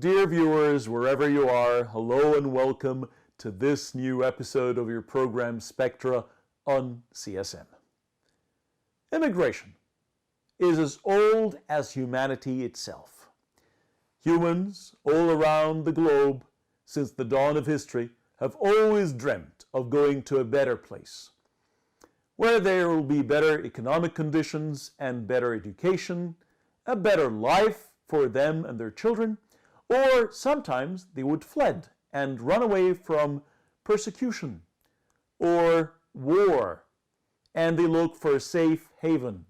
dear viewers, wherever you are, hello and welcome to this new episode of your program Spectra on CSM. Immigration is as old as humanity itself. Humans all around the globe, since the dawn of history, have always dreamt of going to a better place, where there will be better economic conditions and better education, a better life for them and their children, or sometimes they would fled and run away from persecution or war, and they look for a safe haven.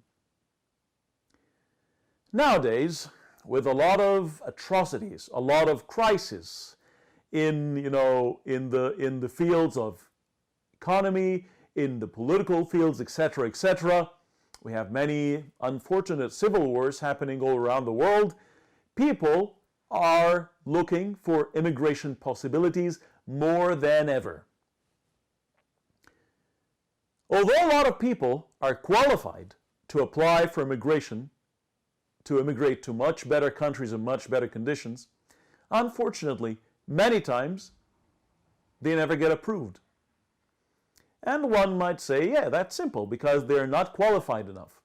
Nowadays, with a lot of atrocities, a lot of crisis in the fields of economy, in the political fields, etc., etc., we have many unfortunate civil wars happening all around the world. People are looking for immigration possibilities more than ever. Although a lot of people are qualified to apply for immigration, to immigrate to much better countries and much better conditions, unfortunately, many times they never get approved. And one might say, yeah, that's simple, because they're not qualified enough.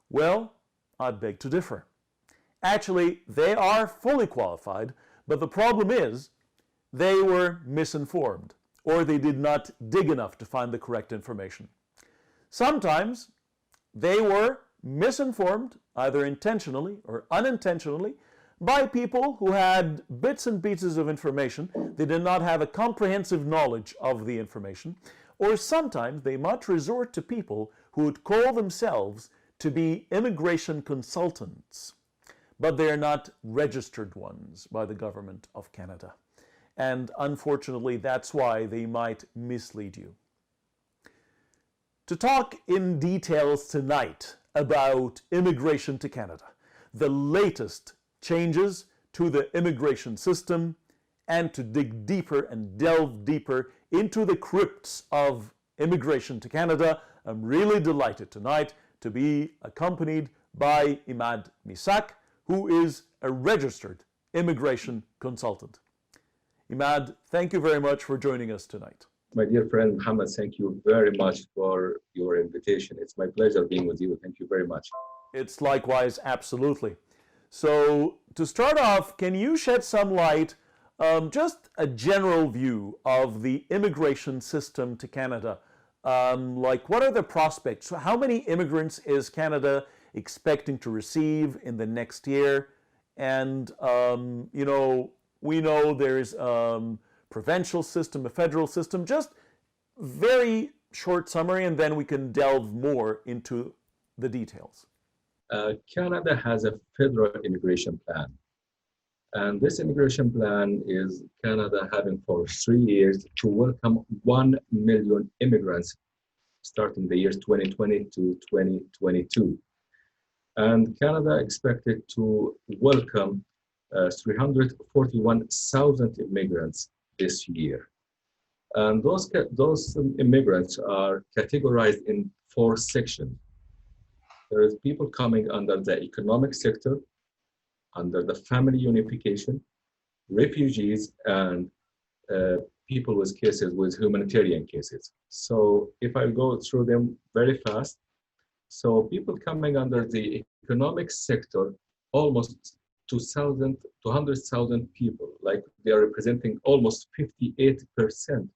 Well, I beg to differ. Actually, they are fully qualified, but the problem is they were misinformed, or they did not dig enough to find the correct information. Sometimes they were misinformed, either intentionally or unintentionally, by people who had bits and pieces of information. They did not have a comprehensive knowledge of the information, or sometimes they might resort to people who would call themselves to be immigration consultants, but they are not registered ones by the government of Canada. And unfortunately, that's why they might mislead you. To talk in details tonight about immigration to Canada, the latest changes to the immigration system, and to dig deeper and delve deeper into the crypts of immigration to Canada, I'm really delighted tonight to be accompanied by Imad Misak, who is a registered immigration consultant. Imad, thank you very much for joining us tonight. My dear friend Mohammed, thank you very much for your invitation. It's my pleasure being with you. Thank you very much. It's likewise, absolutely. So to start off, can you shed some light, just a general view of the immigration system to Canada? Like, what are the prospects? How many immigrants is Canada expecting to receive in the next year? And we know there's provincial system, a federal system. Just very short summary, and then we can delve more into the details. Canada has a federal immigration plan, and this immigration plan is Canada having for 3 years to welcome 1 million immigrants starting the years 2020 to 2022. And Canada expected to welcome 341,000 immigrants this year. And those immigrants are categorized in 4 sections. There is people coming under the economic sector, under the family unification, refugees, and people with cases with humanitarian cases. So if I go through them very fast, so people coming under the economic sector, almost 200,000 people, like they are representing almost 58%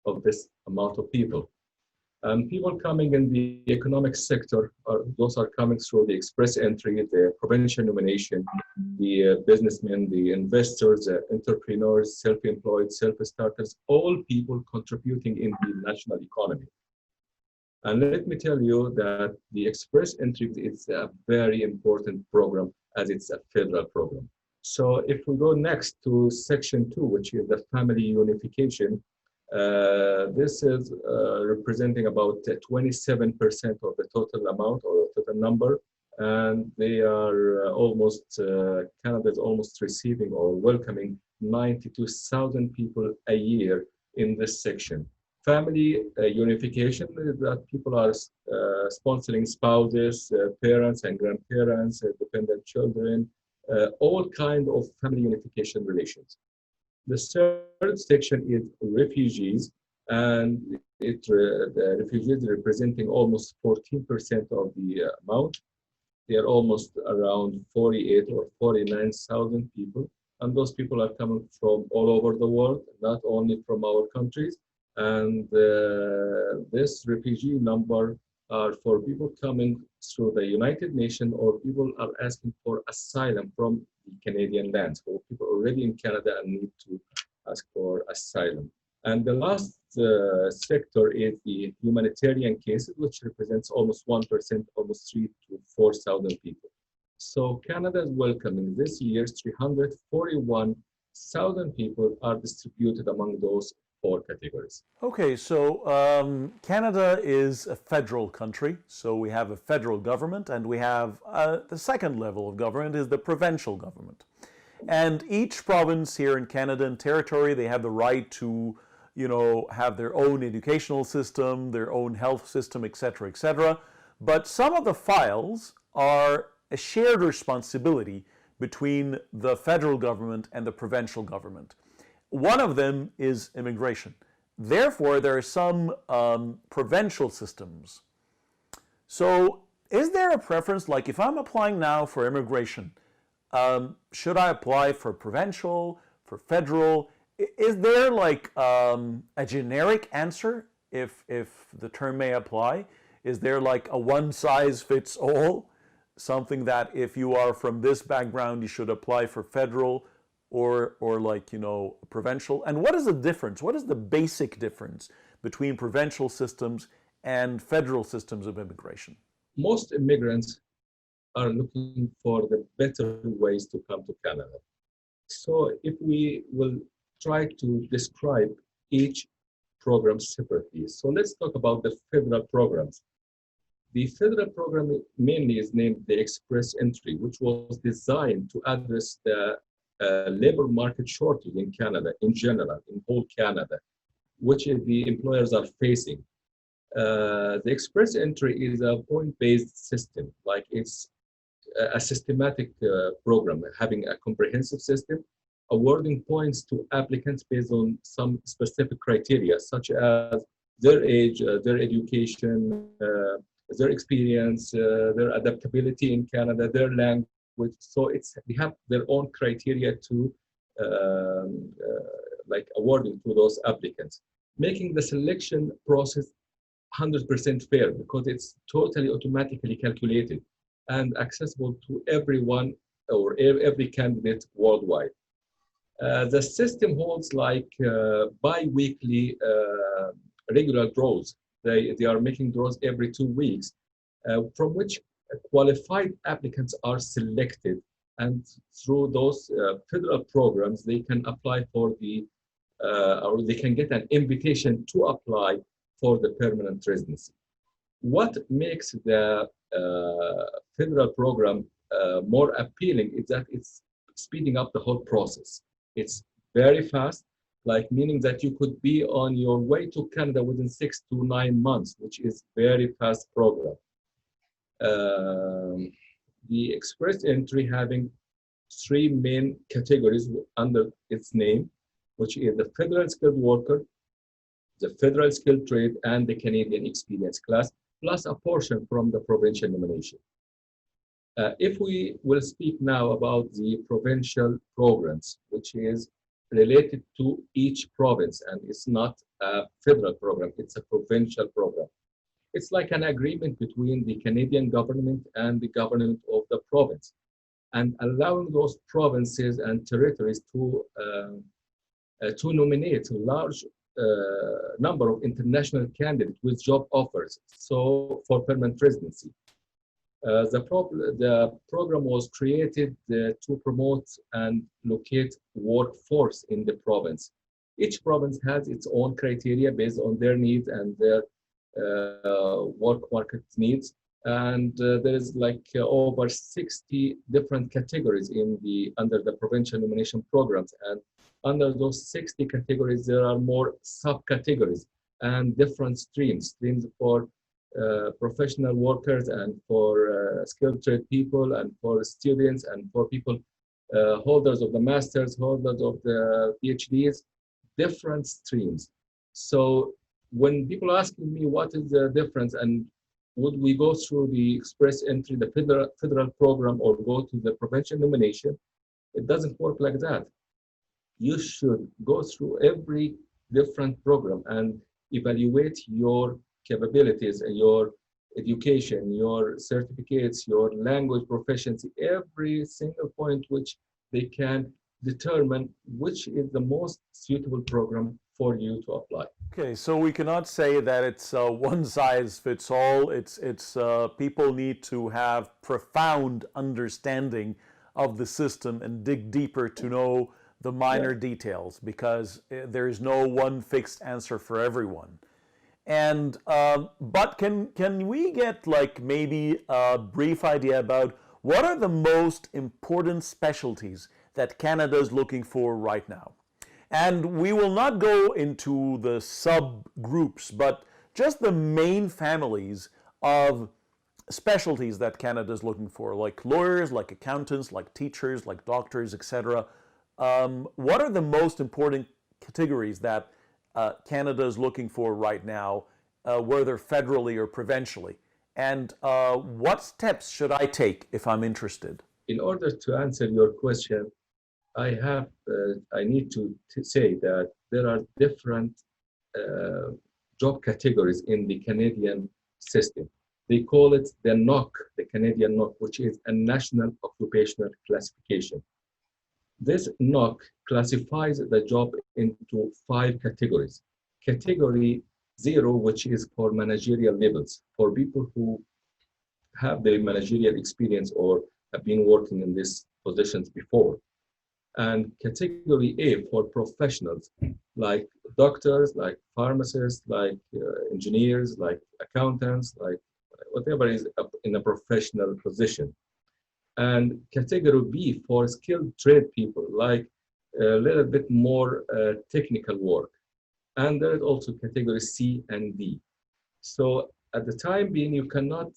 of this amount of people. And people coming in the economic sector, those are coming through the express entry, the provincial nomination, the businessmen, the investors, the entrepreneurs, self-employed, self-starters, all people contributing in the national economy. And let me tell you that the express entry is a very important program, as it's a federal program. So if we go next to section 2, which is the family unification, this is representing about 27% of the total amount or total number, and they are Canada is almost receiving or welcoming 92,000 people a year in this section. Family unification is that people are sponsoring spouses, parents and grandparents, dependent children, all kind of family unification relations. The third section is refugees, and the refugees representing almost 14% of the amount. They are almost around 48 or 49,000 people. And those people are coming from all over the world, not only from our countries. And this refugee number are for people coming through the United Nations, or people are asking for asylum from the Canadian lands, or people already in Canada and need to ask for asylum. And the last sector is the humanitarian cases, which represents almost 1%, almost 3,000 to 4,000 people. So Canada is welcoming this year 341,000 people are distributed among those four categories. Okay, so Canada is a federal country, so we have a federal government, and we have the second level of government is the provincial government. And each province here in Canada and territory, they have the right to, have their own educational system, their own health system, etc., etc. But some of the files are a shared responsibility between the federal government and the provincial government. One of them is immigration. Therefore, there are some provincial systems. So is there a preference, like if I'm applying now for immigration, should I apply for provincial, for federal? Is there like a generic answer, if the term may apply? Is there like a one-size-fits-all? Something that if you are from this background, you should apply for federal or like, provincial? And what is the difference? What is the basic difference between provincial systems and federal systems of immigration? Most immigrants are looking for the better ways to come to Canada. So if we will try to describe each program separately. So let's talk about the federal programs. The federal program mainly is named the Express Entry, which was designed to address the labor market shortage in Canada, in general, in whole Canada, which the employers are facing. The Express Entry is a point-based system, like it's a systematic program, having a comprehensive system, awarding points to applicants based on some specific criteria, such as their age, their education, their experience, their adaptability in Canada, their language. So they have their own criteria to like awarding to those applicants, making the selection process 100% fair, because it's totally automatically calculated and accessible to everyone or every candidate worldwide. The system holds like bi-weekly regular draws. They are making draws every 2 weeks, from which qualified applicants are selected, and through those federal programs they can apply for the or they can get an invitation to apply for the permanent residency. What makes the federal program more appealing is that it's speeding up the whole process. It's very fast, like meaning that you could be on your way to Canada within 6 to 9 months, which is very fast program. The Express Entry having 3 main categories under its name, which is the Federal Skilled Worker, the Federal Skilled Trade, and the Canadian Experience class, plus a portion from the provincial nomination. If we will speak now about the provincial programs, which is related to each province, and it's not a federal program, it's a provincial program. It's like an agreement between the Canadian government and the government of the province, and allowing those provinces and territories to nominate a large number of international candidates with job offers, so for permanent residency. The program was created to promote and locate workforce in the province. Each province has its own criteria based on their needs and their work market needs. And there is like over 60 different categories under the provincial nomination programs. And under those 60 categories, there are more subcategories and different streams for professional workers, and for skilled trade people, and for students, and for people holders of the masters, holders of the PhDs, different streams. So when people asking me what is the difference and would we go through the express entry, the federal program, or go to the provincial nomination, it doesn't work like that. You should go through every different program and evaluate your capabilities, your education, your certificates, your language proficiency, every single point which they can determine which is the most suitable program for you to apply. Okay, so we cannot say that it's one size fits all. It's people need to have profound understanding of the system and dig deeper to know the minor details, because there is no one fixed answer for everyone. And but can we get like maybe a brief idea about what are the most important specialties that Canada is looking for right now? And we will not go into the subgroups, but just the main families of specialties that Canada is looking for, like lawyers, like accountants, like teachers, like doctors, etc. What are the most important categories that Canada is looking for right now, whether federally or provincially? And what steps should I take if I'm interested? In order to answer your question, I need to say that there are different job categories in the Canadian system. They call it the NOC, the Canadian NOC, which is a National Occupational Classification. This NOC classifies the job into 5 categories. Category 0, which is for managerial levels, for people who have the managerial experience or have been working in these positions before. And category A for professionals like doctors, like pharmacists, like engineers, like accountants, like whatever is in a professional position. And category B for skilled trade people, like a little bit more technical work. And there is also category C and D. So at the time being, you cannot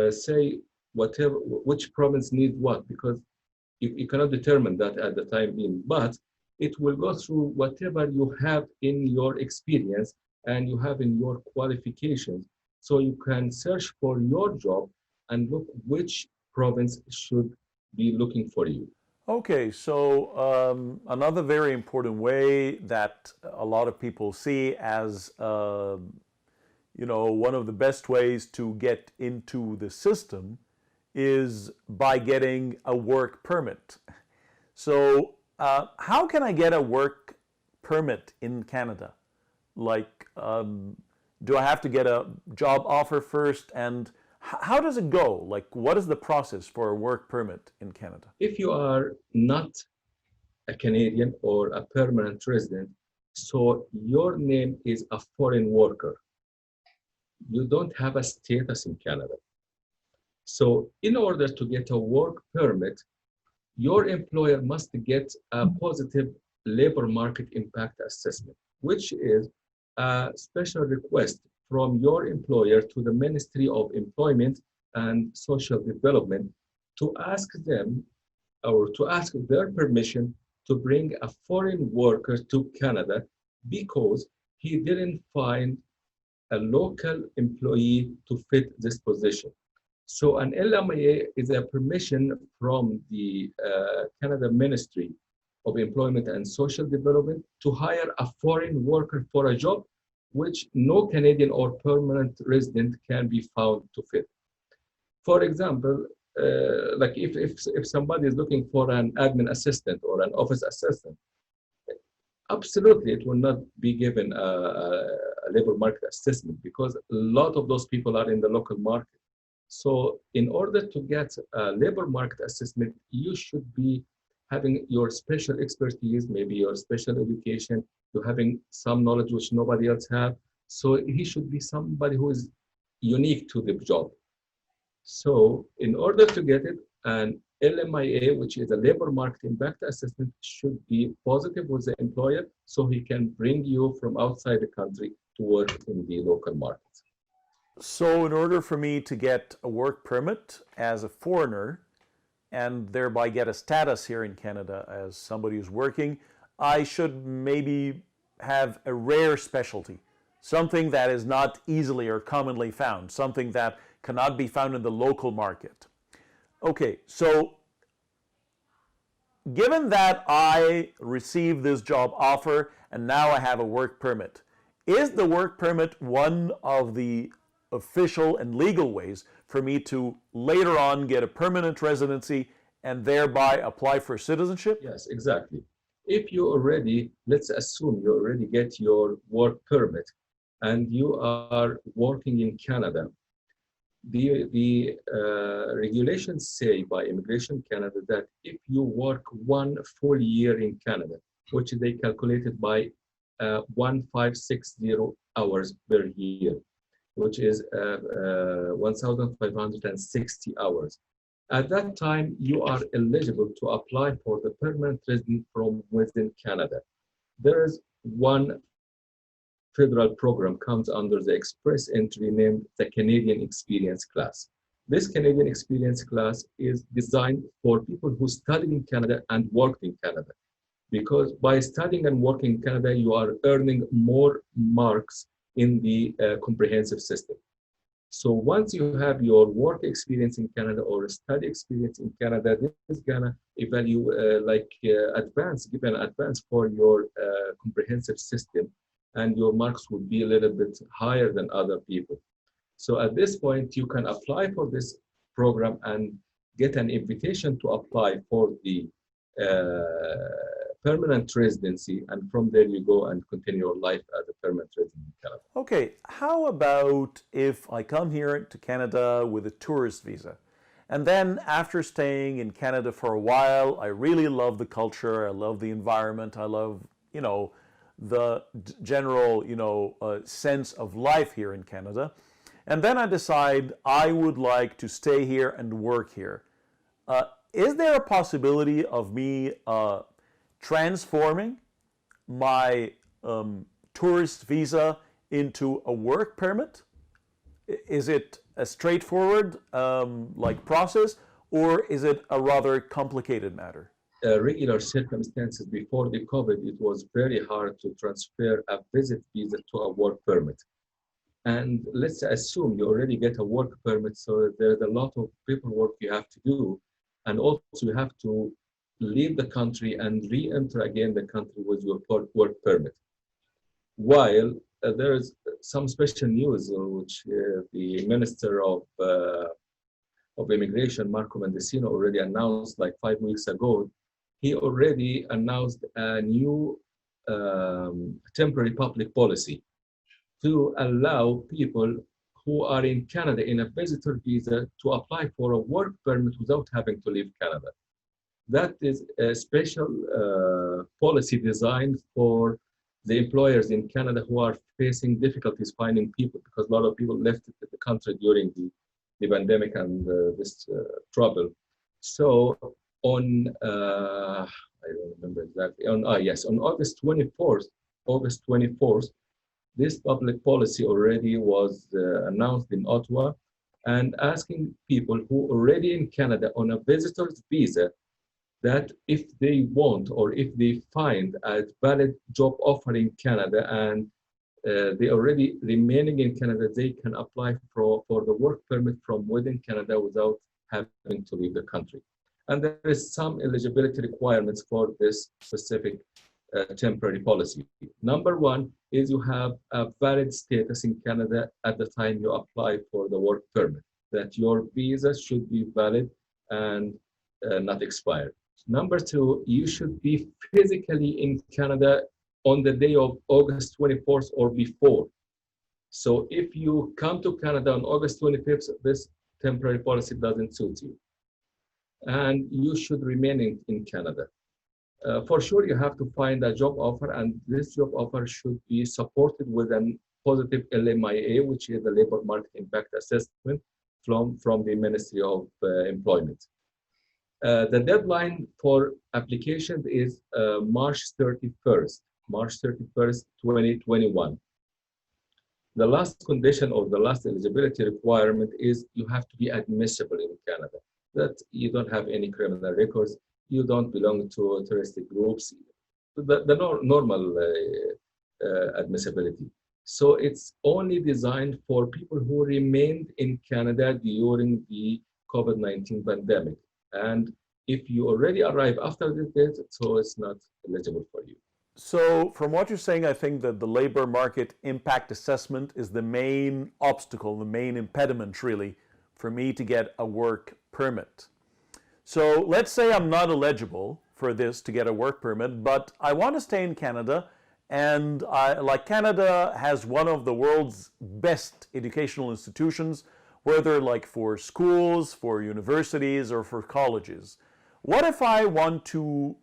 say which province needs what, because you cannot determine that at the time being, but it will go through whatever you have in your experience and you have in your qualifications. So you can search for your job and look which province should be looking for you. Okay, so another very important way that a lot of people see as one of the best ways to get into the system is by getting a work permit. So how can I get a work permit in Canada? Like, do I have to get a job offer first? And how does it go? Like, what is the process for a work permit in Canada? If you are not a Canadian or a permanent resident, so your name is a foreign worker, you don't have a status in Canada. So in order to get a work permit, your employer must get a positive labor market impact assessment, which is a special request from your employer to the Ministry of Employment and Social Development to ask them or to ask their permission to bring a foreign worker to Canada because he didn't find a local employee to fit this position. So an LMIA is a permission from the Canada Ministry of Employment and Social Development to hire a foreign worker for a job which no Canadian or permanent resident can be found to fit. For example, like if somebody is looking for an admin assistant or an office assistant, absolutely it will not be given a labor market assessment because a lot of those people are in the local market. So in order to get a labor market assessment, you should be having your special expertise, maybe your special education, you're having some knowledge which nobody else have. So he should be somebody who is unique to the job. So in order to get it, an LMIA, which is a labor market impact assessment, should be positive with the employer so he can bring you from outside the country to work in the local market. So in order for me to get a work permit as a foreigner, and thereby get a status here in Canada as somebody who's working, I should maybe have a rare specialty, something that is not easily or commonly found, something that cannot be found in the local market. Okay, so given that I received this job offer and now I have a work permit, is the work permit one of the official and legal ways for me to later on get a permanent residency and thereby apply for citizenship? Yes, exactly. If you already, let's assume you already get your work permit and you are working in Canada, the regulations say by Immigration Canada that if you work 1 full year in Canada, which they calculated by 1560 hours per year, which is 1,560 hours. At that time, you are eligible to apply for the permanent resident from within Canada. There is one federal program comes under the express entry named the Canadian Experience Class. This Canadian Experience Class is designed for people who studied in Canada and worked in Canada. Because by studying and working in Canada, you are earning more marks in the comprehensive system. So once you have your work experience in Canada or study experience in Canada, this is gonna evaluate give an advance for your comprehensive system, and your marks would be a little bit higher than other people. So at this point, you can apply for this program and get an invitation to apply for the permanent residency, and from there you go and continue your life as a permanent resident in Canada. Okay, how about if I come here to Canada with a tourist visa, and then after staying in Canada for a while, I really love the culture, I love the environment, I love, the general, sense of life here in Canada, and then I decide I would like to stay here and work here. Is there a possibility of me transforming my tourist visa into a work permit? Is it a straightforward process, or is it a rather complicated matter? Regular circumstances before the COVID, it was very hard to transfer a visit visa to a work permit. And let's assume you already get a work permit, so there's a lot of paperwork you have to do, and also you have to leave the country and re-enter again the country with your work permit. While there is some special news which the Minister of Immigration, Marco Mendicino, already announced like 5 weeks ago. He already announced a new temporary public policy to allow people who are in Canada in a visitor visa to apply for a work permit without having to leave Canada. That is a special policy designed for the employers in Canada who are facing difficulties finding people, because a lot of people left the country during the pandemic and this trouble. So on, I don't remember exactly, on August 24th, this public policy already was announced in Ottawa, and asking people who are already in Canada on a visitor's visa that if they want or if they find a valid job offer in Canada and they already remaining in Canada, they can apply for the work permit from within Canada without having to leave the country. And there is some eligibility requirements for this specific temporary policy. Number one is you have a valid status in Canada at the time you apply for the work permit, that your visa should be valid and not expired. Number two, you should be physically in Canada on the day of August 24th or before. So if you come to Canada on August 25th, this temporary policy doesn't suit you. And you should remain in Canada. For sure, you have to find a job offer, and this job offer should be supported with a positive LMIA, which is the Labor Market Impact Assessment from the Ministry of Employment. The deadline for application is March 31st, 2021. The last condition or the last eligibility requirement is you have to be admissible in Canada. that you don't have any criminal records, you don't belong to terrorist groups, the normal admissibility. So it's only designed for people who remained in Canada during the COVID-19 pandemic. And if you already arrive after this date, so it's not eligible for you. So, from what you're saying, I think that the labor market impact assessment is the main obstacle, the main impediment, really, for me to get a work permit. So, let's say I'm not eligible for this to get a work permit, but I want to stay in Canada, and like Canada has one of the world's best educational institutions, whether like for schools, for universities, or for colleges. What if I want to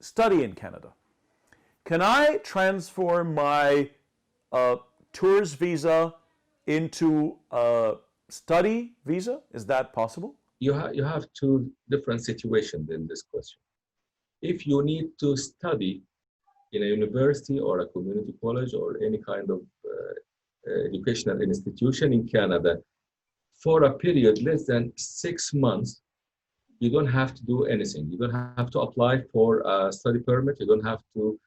study in Canada? Can I transform my tourist visa into a study visa? Is that possible? You have two different situations in this question. If you need to study in a university or a community college or any kind of educational institution in Canada for a period less than 6 months, you don't have to do anything. You don't have to apply for a study permit. You don't have to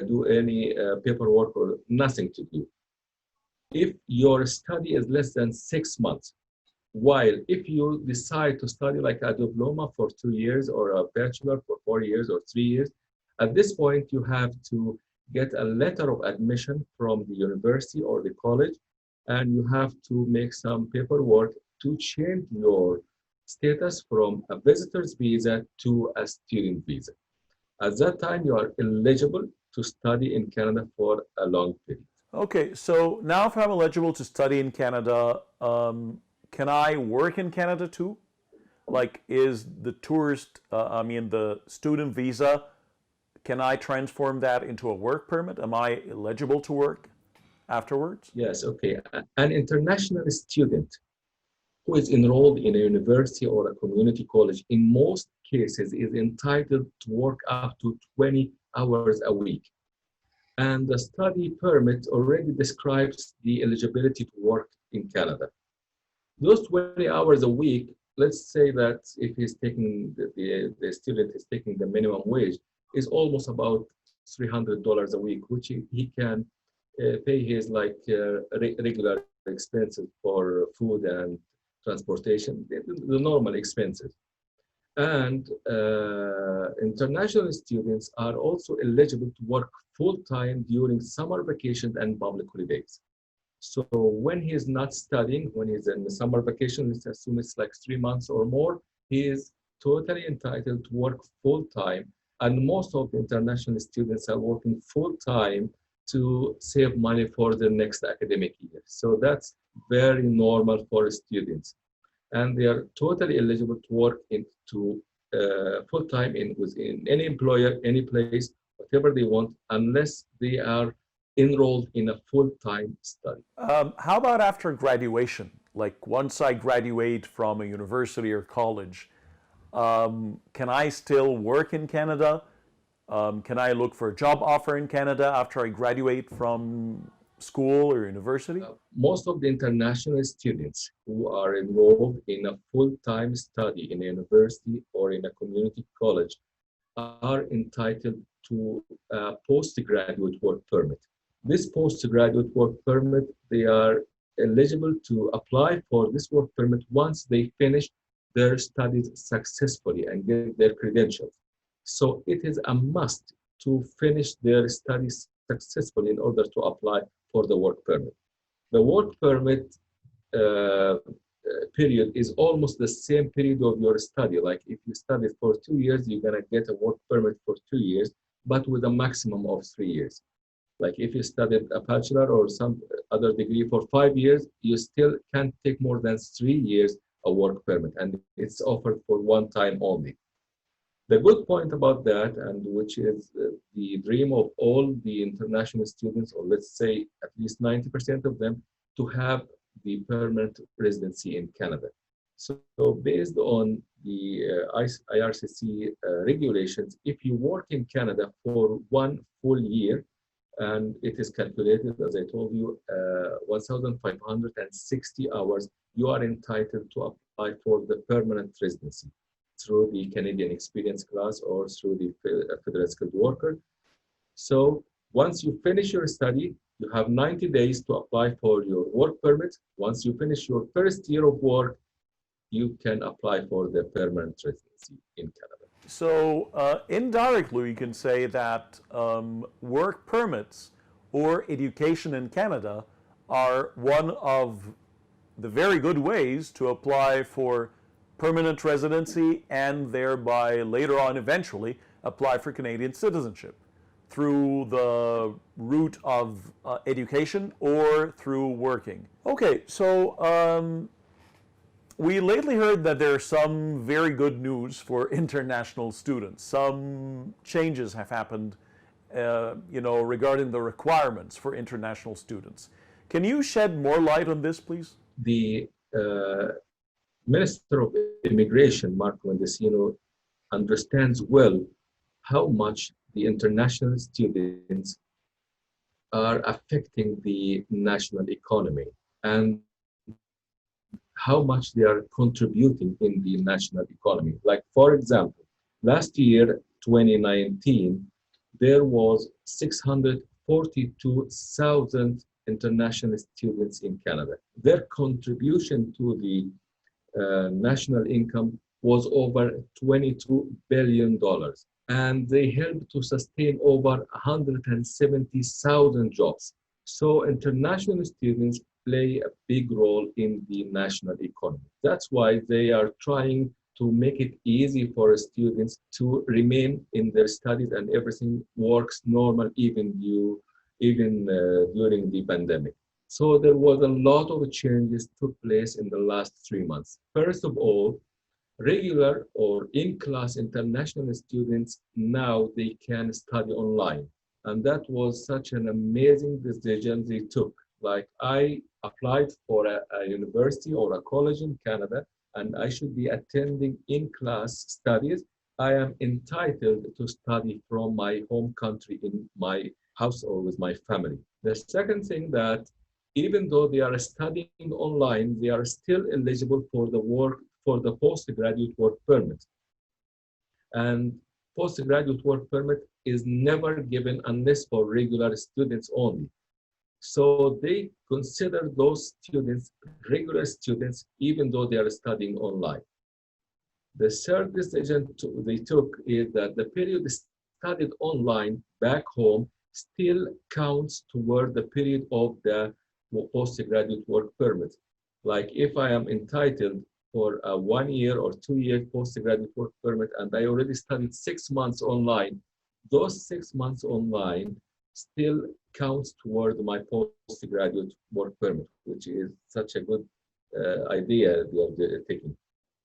do any paperwork or nothing to do. If your study is less than 6 months, while if you decide to study like a diploma for 2 years or a bachelor for 4 years or 3 years, at this point you have to get a letter of admission from the university or the college, and you have to make some paperwork to change your status from a visitor's visa to a student visa. At that time, you are eligible to study in Canada for a long period. Okay, so now if I'm eligible to study in Canada, can I work in Canada too? Like, is the the student visa, can I transform that into a work permit? Am I eligible to work afterwards? Yes, okay. An international student who is enrolled in a university or a community college, in most cases, is entitled to work up to 20 hours a week. And the study permit already describes the eligibility to work in Canada. Those 20 hours a week, let's say that if he's taking, the student is taking the minimum wage, is almost about $300 a week, which he can pay his regular expenses for food and transportation, the normal expenses. And international students are also eligible to work full-time during summer vacations and public holidays. So when he is not studying, when he's in the summer vacation, let's assume it's like 3 months or more, he is totally entitled to work full-time. And most of the international students are working full-time to save money for the next academic year. So that's very normal for students. And they are totally eligible to work into full-time within any employer, any place, whatever they want, unless they are enrolled in a full-time study. How about after graduation? Like once I graduate from a university or college, can I still work in Canada? Can I look for a job offer in Canada after I graduate from school or university? Most of the international students who are enrolled in a full-time study in a university or in a community college are entitled to a postgraduate work permit. This postgraduate work permit, they are eligible to apply for this work permit once they finish their studies successfully and get their credentials. So it is a must to finish their studies successfully in order to apply for the work permit. The work permit period is almost the same period of your study. Like if you studied for 2 years, you're gonna get a work permit for 2 years, but with a maximum of 3 years. Like if you studied a bachelor or some other degree for 5 years, you still can't take more than 3 years a work permit, and it's offered for one time only. The good point about that, and which is the dream of all the international students, or let's say at least 90% of them, to have the permanent residency in Canada. So based on the IRCC regulations, if you work in Canada for 1 full year, and it is calculated, as I told you, 1,560 hours. You are entitled to apply for the permanent residency through the Canadian Experience class or through the Federal Skilled Worker. So once you finish your study, you have 90 days to apply for your work permit. Once you finish your first year of work, you can apply for the permanent residency in Canada. So indirectly, you can say that work permits or education in Canada are one of the very good ways to apply for permanent residency and thereby later on eventually apply for Canadian citizenship through the route of education or through working. Okay, so we lately heard that there are some very good news for international students. Some changes have happened, regarding the requirements for international students. Can you shed more light on this, please? The Minister of Immigration, Marco Mendicino, understands well how much the international students are affecting the national economy and how much they are contributing in the national economy. Like, for example, last year, 2019, there was 642,000 international students in Canada. Their contribution to the national income was over $22 billion. And they helped to sustain over 170,000 jobs. So international students play a big role in the national economy. That's why they are trying to make it easy for students to remain in their studies and everything works normal even during the pandemic. So there was a lot of changes took place in the last 3 months. First of all, regular or in-class international students, now they can study online. And that was such an amazing decision they took. Like, I applied for a university or a college in Canada, and I should be attending in-class studies. I am entitled to study from my home country in my house or with my family. The second thing, that even though they are studying online, they are still eligible for the postgraduate work permit. And postgraduate work permit is never given unless for regular students only. So they consider those students regular students even though they are studying online. The third decision they took is that the period studied online back home still counts toward the period of the postgraduate work permit. Like, if I am entitled for a 1 year or 2 year postgraduate work permit and I already studied 6 months online, those 6 months online still counts toward my postgraduate work permit, which is such a good idea they are taking.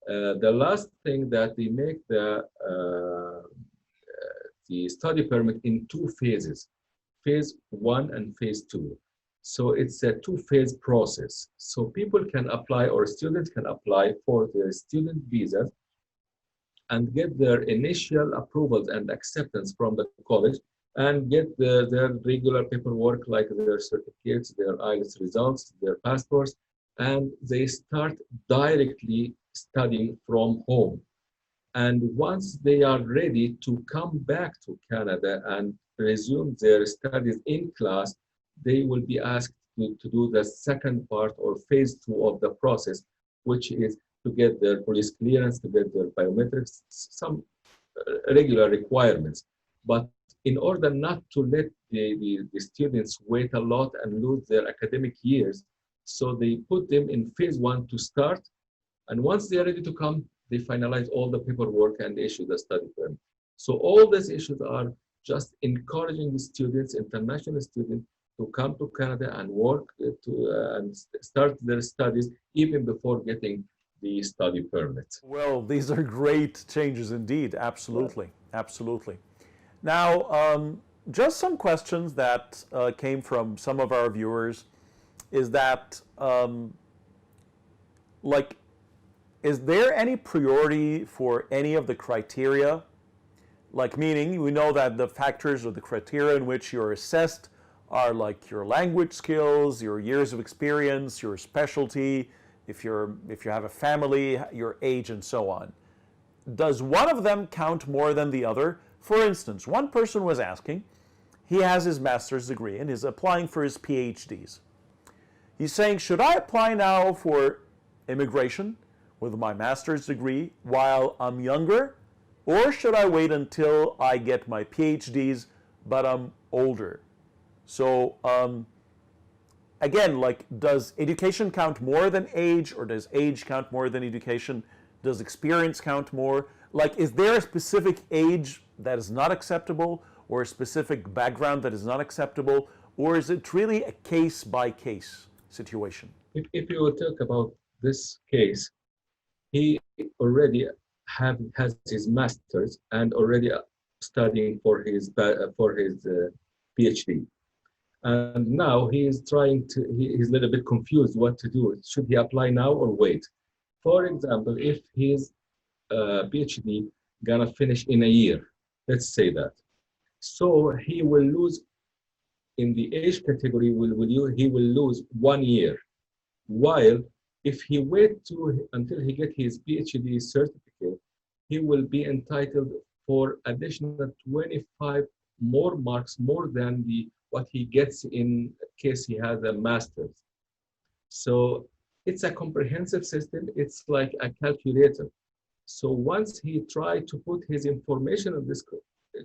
The last thing that they make the study permit in 2 phases, phase 1 and phase 2. So it's a 2-phase process. So people can apply, or students can apply for their student visas and get their initial approvals and acceptance from the college and get their regular paperwork like their certificates, their IELTS results, their passports, and they start directly studying from home. And once they are ready to come back to Canada and resume their studies in class, they will be asked to do the second part or phase 2 of the process, which is to get their police clearance, to get their biometrics, some regular requirements. But in order not to let the students wait a lot and lose their academic years, so they put them in phase 1 to start. And once they are ready to come, they finalize all the paperwork and issue the study permit. So all these issues are just encouraging the students, international students, to come to Canada and work and start their studies even before getting the study permit. Well, these are great changes indeed. Absolutely, absolutely. Now, just some questions that came from some of our viewers is that, is there any priority for any of the criteria? Like, meaning, we know that the factors or the criteria in which you're assessed are like your language skills, your years of experience, your specialty, if you have a family, your age, and so on. Does one of them count more than the other? For instance, one person was asking, he has his master's degree and is applying for his PhDs. He's saying, should I apply now for immigration with my master's degree while I'm younger, or should I wait until I get my PhDs but I'm older? So again, like, does education count more than age, or does age count more than education? Does experience count more? Like, is there a specific age that is not acceptable, or a specific background that is not acceptable, or is it really a case-by-case situation? If you will talk about this case, he already has his master's and already studying for his PhD. And now he is he's a little bit confused what to do. Should he apply now or wait? For example, if his PhD gonna finish in a year, let's say that. So he will lose, in the age category, he will lose 1 year. While if he waits until he gets his PhD certificate, he will be entitled for additional 25 more marks, more than what he gets in case he has a master's. So it's a comprehensive system. It's like a calculator. So once he tries to put his information in this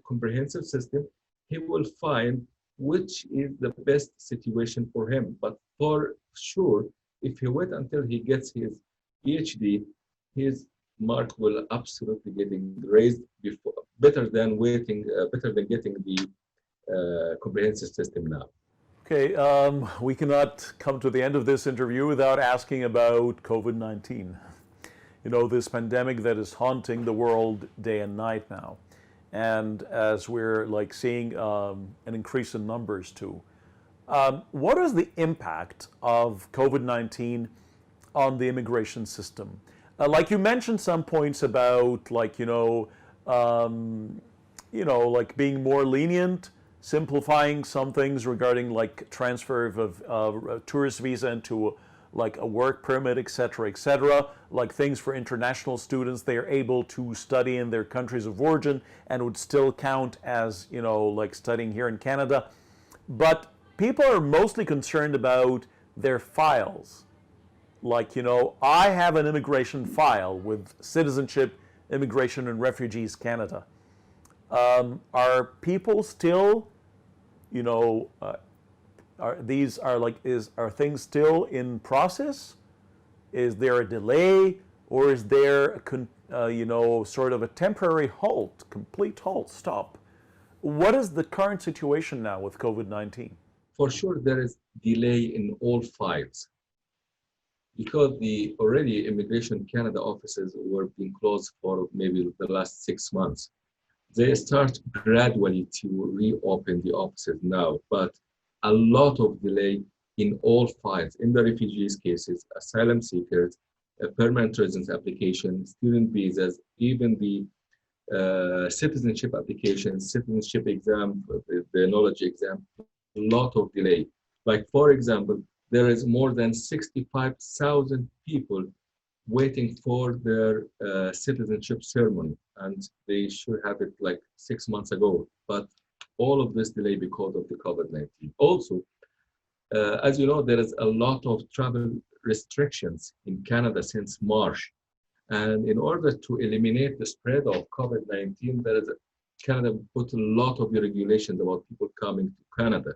comprehensive system, he will find which is the best situation for him. But for sure, if he wait until he gets his PhD, his mark will absolutely getting raised better than getting the comprehensive system now. Okay, we cannot come to the end of this interview without asking about COVID-19. You know, this pandemic that is haunting the world day and night now. And as we're like seeing an increase in numbers too. What is the impact of COVID-19 on the immigration system? Like you mentioned some points about like, like being more lenient, simplifying some things regarding like transfer of a tourist visa into like a work permit, etc., like things for international students, they are able to study in their countries of origin and would still count as, like studying here in Canada. But people are mostly concerned about their files. Like, I have an immigration file with Citizenship, Immigration and Refugees Canada. Are people still, are things still in process? Is there a delay, or is there sort of a temporary halt, complete halt, stop? What is the current situation now with COVID-19? For sure, there is delay in all files, because the already Immigration Canada offices were being closed for maybe the last 6 months. They start gradually to reopen the offices now, but a lot of delay in all files, in the refugees cases, asylum seekers, permanent residence applications, student visas, even the citizenship applications, citizenship exam, the knowledge exam, a lot of delay. Like, for example, there is more than 65,000 people waiting for their citizenship ceremony, and they should have it like 6 months ago. But all of this delay because of the COVID-19. Also, as you know, there is a lot of travel restrictions in Canada since March. And in order to eliminate the spread of COVID-19, Canada put a lot of regulations about people coming to Canada.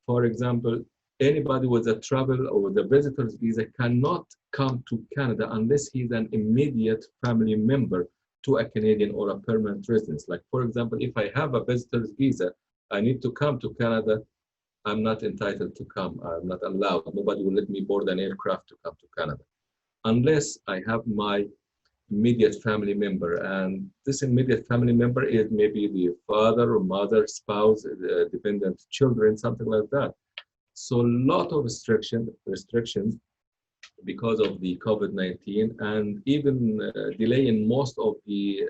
For example, anybody with a travel or with a visitor's visa cannot come to Canada unless he's an immediate family member to a Canadian or a permanent resident. Like, for example, if I have a visitor's visa, I need to come to Canada, I'm not entitled to come. I'm not allowed. Nobody will let me board an aircraft to come to Canada unless I have my immediate family member. And this immediate family member is maybe the father or mother, spouse, dependent children, something like that. So a lot of restrictions because of the COVID-19, and even delay in most of the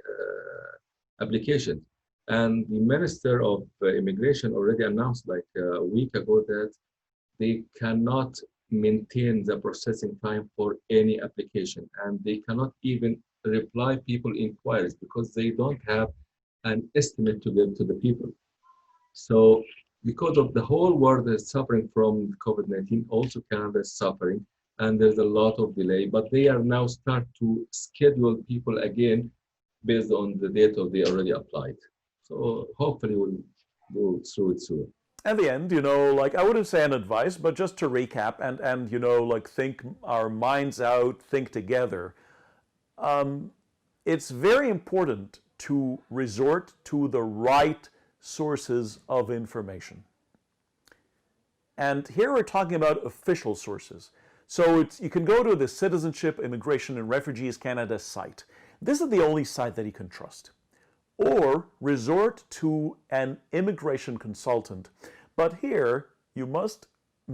applications. And the Minister of Immigration already announced like a week ago that they cannot maintain the processing time for any application, and they cannot even reply people inquiries because they don't have an estimate to give to the people. So because of the whole world is suffering from COVID-19, also Canada is suffering, and there's a lot of delay, but they are now start to schedule people again based on the date of they already applied. So hopefully we'll go through it soon. At the end, like I wouldn't say an advice, but just to recap and like think our minds out, think together. It's very important to resort to the right sources of information. And here we're talking about official sources. So you can go to the Citizenship, Immigration and Refugees Canada site. This is the only site that you can trust. Or resort to an immigration consultant. But here, you must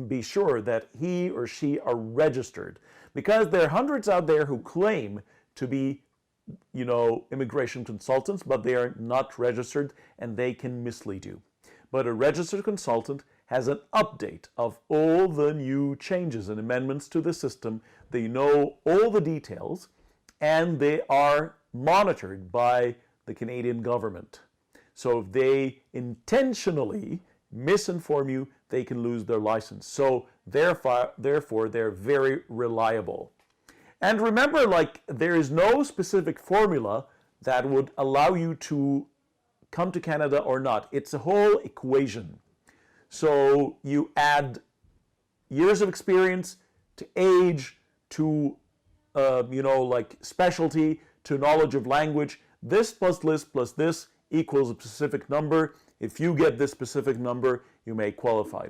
be sure that he or she are registered, because there are hundreds out there who claim to be, immigration consultants, but they are not registered and they can mislead you. But a registered consultant has an update of all the new changes and amendments to the system. They know all the details, and they are monitored by the Canadian government. So if they intentionally misinform you, they can lose their license. So therefore, they're very reliable. And remember, like, there is no specific formula that would allow you to come to Canada or not. It's a whole equation. So you add years of experience to age to, like specialty to knowledge of language. This plus this equals a specific number. If you get this specific number, you may qualify.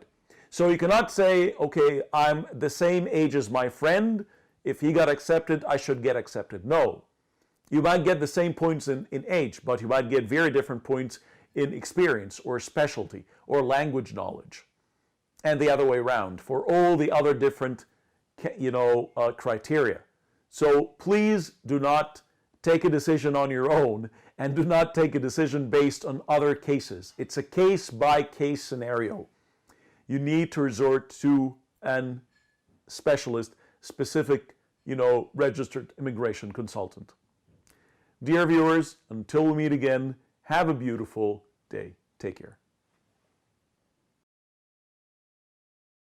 So you cannot say, okay, I'm the same age as my friend. If he got accepted, I should get accepted. No. You might get the same points in age, but you might get very different points in experience or specialty or language knowledge. And the other way around for all the other different, criteria. So please do not take a decision on your own, and do not take a decision based on other cases. It's a case-by-case scenario. You need to resort to an specialist, specific, registered immigration consultant. Dear viewers, until we meet again, have a beautiful day. Take care.